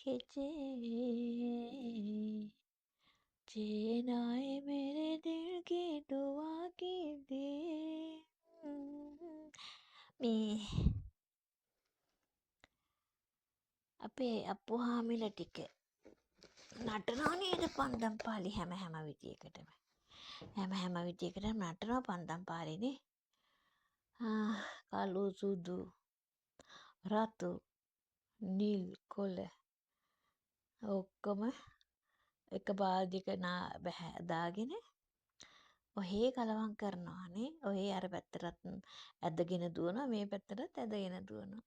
खिंचे चेनाए मेरे दिल की दुआ कीजिए මේ අපේ අප්පුහාමිල ටික නටනවා නේද පන්දම් පාලි හැම විදියකටම හැම විදියකටම නටනවා පන්දම් පාලිනේ කළු සුදු රතු නිල් කොළ ඔක්කොම එක බාල්දියක දාගෙන ඔහේ කලවම් කරනවානේ ඔහේ අර පැත්තටත් ඇදගෙන දුවනවා මේ පැත්තටත් ඇදගෙන දුවනවා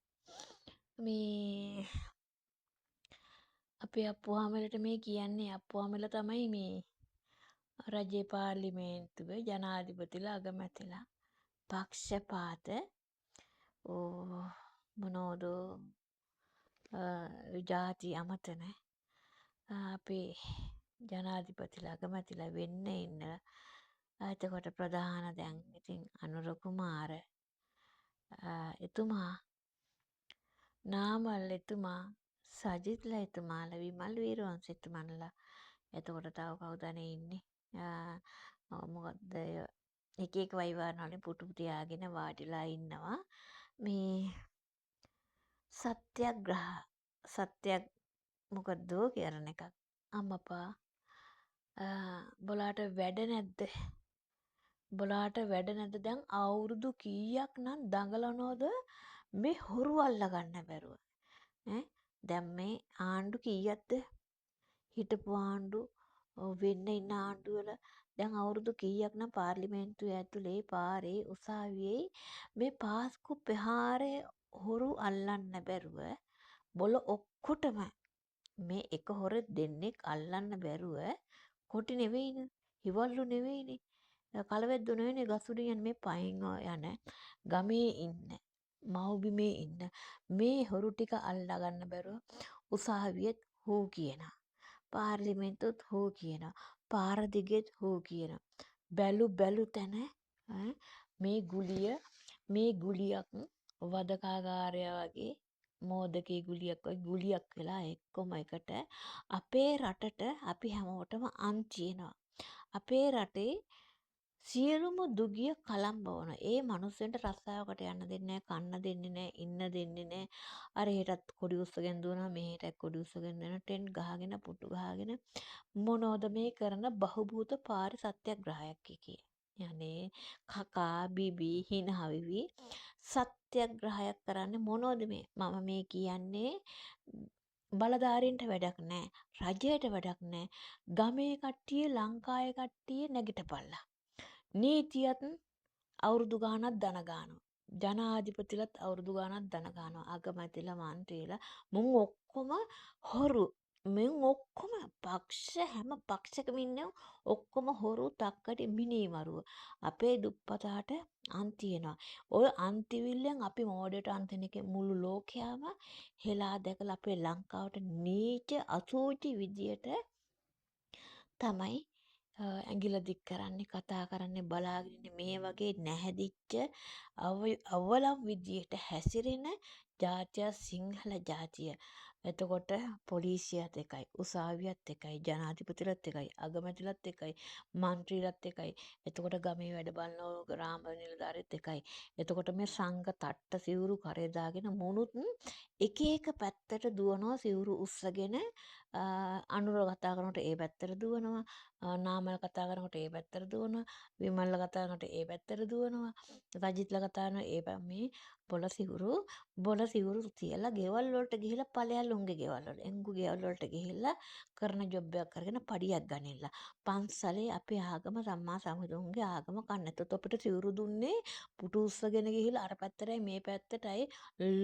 මේ අපේ අප්පුහාමිලට මේ කියන්නේ අප්පුහාමිල තමයි මේ රජයේ පාර්ලිමේන්තුවේ ජනාධිපතිලා අගමැතිලා පක්ෂපාත මොනෝද ජාති අමතන අපේ ජනාධිපතිලා අගමැතිලා වෙන්න ඉන්න එතකොට ප්‍රධාන දැන් ඉතින් අනුර කුමාර එතුමා නාමල් එතුමා සජිත්ලා එතුමාලා විමල් වීරවංශ එතුමන්ලා එතකොට තව කවුදනේ ඉන්නේ මොකක්ද එක එක වයිවාන වලින් පුටු තියාගෙන වාඩිලා ඉන්නවා මේ සත්‍යයක් මොකද්දෝ කරන එකක් අම්මපා බොලාට වැඩ නැද්ද දැන් අවුරුදු කීයක් නම් දඟලනවද මේ හොරු අල්ලගන්න බැරුව දැන් මේ ආණ්ඩු කීයක්ද හිටපු ආණ්ඩු වෙන්න ඉන්න ආණ්ඩුවල දැන් අවුරුදු කීයක් නම් පාර්ලිමේන්තුවේ ඇතුලේ පාරේ උසාවියේ මේ පාස්කු ප්‍රහාරය හොරු අල්ලන්න බැරුව බොල ඔක්කොටම මේ එක හොරෙක් දෙන්නෙක් අල්ලන්න බැරුව කොටි නෙවෙයිනේ හිවල්ලු නෙවෙයිනේ කලවැද්දෝ නෙවෙයිනේ ගසුඩියන් මේ පයින් යන ගමේ ඉන්න මව්බිමේ ඉන්න මේ හොරු ටික අල්ලා ගන්න බැරුව උසාවියෙත් හූ කියනවා පාර්ලිමේන්තුවත් හූ කියනවා පාර දිගෙත් හූ කියනවා බැලු තැන මේ ගුලියක් වදකාගාරය වගේ මෝදකේ ගුලියක් වෙලා එක්කොම එකට අපේ රටට අපි හැමෝටම අන්තියනවා අපේ රටේ සියලුම දුගිය කලම්බවන ඒ මනුස්සයන්ට රස්සාවකට යන්න දෙන්නේ නැහැ කන්න දෙන්නේ නැහැ ඉන්න දෙන්නේ නැහැ අර හෙටත් කොඩි උස්සගෙන දුවනවා මෙහෙටත් කොඩි උස්සගෙන දෙනවා ටෙන්ට් ගහගෙන පුටු ගහගෙන මොනෝද මේ කරන බහුබූත පාරිසත්‍යග්‍රහයක් කිය යන්නේ කකා බිබි හිනහවිවි සත්‍යග්‍රහයක් කරන්නේ මොනෝද මේ මම මේ කියන්නේ බලධාරීන්ට වැඩක් නැහැ රජයට වැඩක් නැහැ ගමේ කට්ටිය ලංකාවේ කට්ටිය නැගිටපල්ලා නීතියත් අවුරුදු ගානක් දන ගන්නවා ජනාධිපතිලත් අවුරුදු ගානක් දන ගන්නවා අගමැතිලා මන්ත්‍රීලා මුන් ඔක්කොම හොරු මෙන් ඔක්කොම හැම පක්ෂකම ඉන්න ඔක්කොම හොරු තක්කටි මිනීමරුව අපේ දුප්පතාට අන්තියනවා ඔය අන්තිවිල්ලෙන් අපි මෝඩයට අන්තින එක මුළු ලෝකයාම හෙලා දැකලා අපේ ලංකාවට නීච අසූචි විදියට තමයි ඇඟිල්ල දික් කරන්නේ කතා කරන්නේ බලාගෙන මේ වගේ නැහැදිච්ච අවලම් විදියට හැසිරෙන ජාතිය සිංහල ජාතිය. එතකොට පොලිසියත් එකයි, උසාවියත් එකයි, ජනාධිපතිලත් එකයි, අගමැතිලත් එකයි, മന്ത്രിලත් එකයි. එතකොට ගමේ වැඩ බලන ග්‍රාම නිලධාරීත් එකයි. එතකොට මේ සංඝ තට්ට සිවුරු කරේ දාගෙන මුණුත් එක එක පැත්තට දුවනවා සිවුරු උස්සගෙන අනුර කතා කරනකොට ඒ පැත්තට දුවනවා නාමල් කතා කරනකොට ඒ පැත්තට දුවනවා විමල්ල කතා කරනකොට ඒ පැත්තට දුවනවා රජිත්ලා කතා කරන මේ බොල සිවුරු තියලා ගෙවල් වලට ගිහිල්ලා ඵලයල් උන්ගේ ගෙවල් වල එංගු ගෙවල් වලට ගිහිල්ලා කරන ජොබ් එකක් කරගෙන පඩියක් ගන්නilla පන්සලේ අපේ ආගම සම්මා සම්බුදුන්ගේ ආගම කන්නතොත් අපිට සිවුරු දුන්නේ පුටු උස්සගෙන ගිහිල්ලා අර පැත්තටයි මේ පැත්තටයි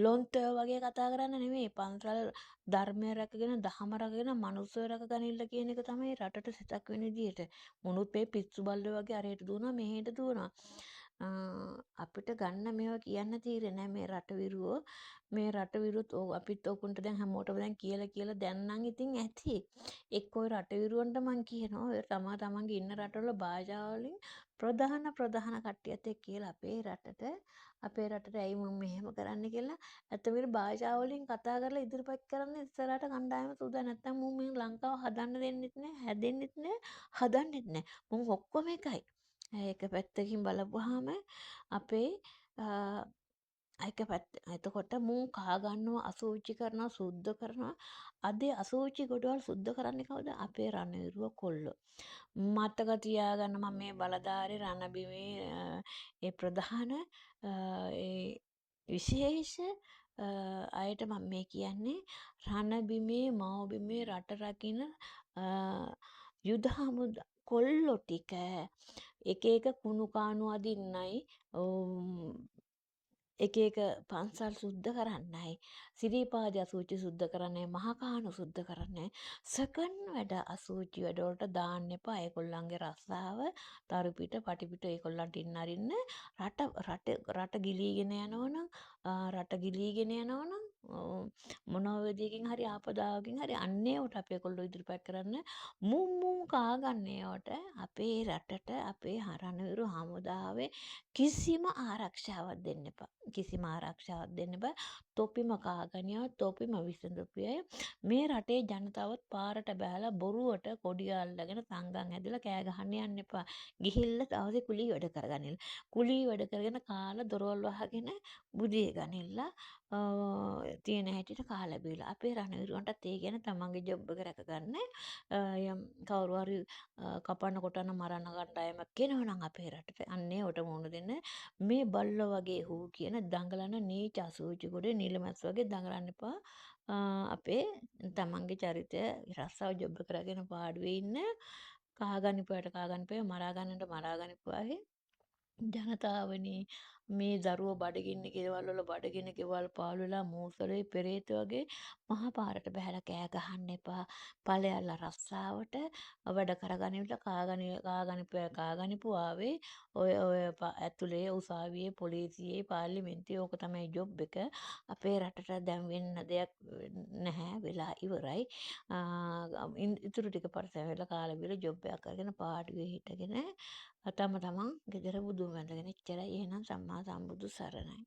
ලොන්තය වගේ කතා කරන්න නෙමෙයි පන්සල් ධර්මය රැකගෙන දහම රැකගෙන මනුස්සය රැකගනින්න කියන එක තමයි රටට සිතක් වෙන විදියට මොනුත් මේ පිස්සු බල්ලෝ වගේ අරයට දුවනවා මෙහෙට දුවනවා අ, අපිට ගන්න මේවා කියන්න තීරේ නෑ මේ රටවිරුවෝ. මේ රටවිරුවොත් අපිත් ඔකුන්ට දැන් හැමෝටම දැන් කියලා දැන් නම් ඉතින් ඇති. එක්ක ඔය රටවිරුවන්ට මං කියනවා ඔය තමන්ගේ ඉන්න රටවල භාෂාවලින් ප්‍රධාන කට්ටියත් එක්ක කියලා අපේ රටට ඇයි මම මෙහෙම කරන්න කියලා ඇත්තටම භාෂාවලින් කතා කරලා ඉදිරිපත් කරන්න ඉස්සරහට කණ්ඩායම සූදා නැත්තම් මේ ලංකාව හදන්න දෙන්නෙත් නෑ, හැදෙන්නෙත් නෑ, හදන්නෙත් නෑ. ඔක්කොම එකයි. ඒක පැත්තකින් බලපුවාම අපේ අ, ඒක පැත්ත එතකොට මුන් කා ගන්නවා අසූචි කරනවා සුද්ධ කරනවා අද අසූචි ගොඩවල් සුද්ධ කරන්නේ කවුද අපේ රණවිරුව කොල්ලෝ මතක තියාගන්න මම මේ බලධාරී රණබිමේ ඒ ප්‍රධාන ඒ විශේෂ අයට මම මේ කියන්නේ රණබිමේ මව්බිමේ රට රකින්න යුද හමුදා කොල්ලෝ ටික එක එක කුණු කාණු අදින්නයි එක එක පන්සල් සුද්ධ කරන්නයි සිරීපාද අසූචි සුද්ධ කරන්නේ මහකානු සුද්ධ කරන්නේ සකන් වැඩ අසූචි වැඩවලට දාන්න එපා ඒගොල්ලන්ගේ රස්සාව තරු පිට පටි පිට ඒගොල්ලන්ට ඉන්න අරින්න රට ගිලීගෙන යනවනම් මොනවා විදියකින් හරි ආපදාවකින් හරි අන්නේවට අපේ කොල්ලෝ ඉදිරිපත් කරන්න මුම් කාගන්නේවට අපේ රටට අපේ රණවිරු හමුදාවේ කිසිම ආරක්ෂාවක් දෙන්න එපා. කිසිම ආරක්ෂාවක් දෙන්න බෑ. තොපිම කාගනියව තොපිම විසඳපු අය මේ රටේ ජනතාවත් පාරට බහැලා බොරුවට කොඩිය අල්ලගෙන සංගම් ඇදලා කෑ ගහන්න යන්න එපා. ගිහිල්ලා දවසේ කුලී වැඩ කරගනින්න. කුලී වැඩ කරගෙන කාලා දොරවල් වහගෙන බුදිය ගනින්න. තියෙන හැටියට කාලා බීලා අපේ රණවිරුවන්ටත් ඒ ගැන තමන්ගේ ජොබ් එක රැකගන්න යම් කවුරු හරි කපන්න කොටන්න මරන්න කණ්ඩායමක් එනවනම් අපේ රටට අන්නේ ඔට මුහුණ දෙන්න මේ බල්ලෝ වගේ හූ කියන දඟලන නීච අසූචි ගොඩේ නිලමැස් වගේ දඟලන්න එපා අපේ තමන්ගේ චරිතය රස්සාව ජොබ් කරගෙන පාඩුවේ ඉන්න කහගනිපුවාට මරාගන්නට මරාගනිපුවාහි ජනතාවනි මේ දරුවෝ බඩගින්න ගෙවල් වල බඩගින්න ගෙවල් පාළු වෙලා මූසලේ පෙරේත වගේ මහා පාරට බහැලා කෑ ගහන්න එපා ඵලයල්ලා රස්සාවට වැඩ කරගනින්න කාගනිපුවාවේ ඔය ඇතුලේ උසාවියේ පොලිසියේ පාර්ලිමේන්තුවේ ඕක තමයි ජොබ් එක අපේ රටට දැන් වෙන්න දෙයක් නැහැ වෙලා ඉවරයි ඉතුරු ටික පරිසම් වෙලා කාලා බීලා ජොබ් එකක් කරගෙන පාඩුවේ හිටගෙන තමන් ගෙදර බුදුන් වැඳගෙන එච්චරයි එහෙනම් සම්මා සම්බුදු සරණයි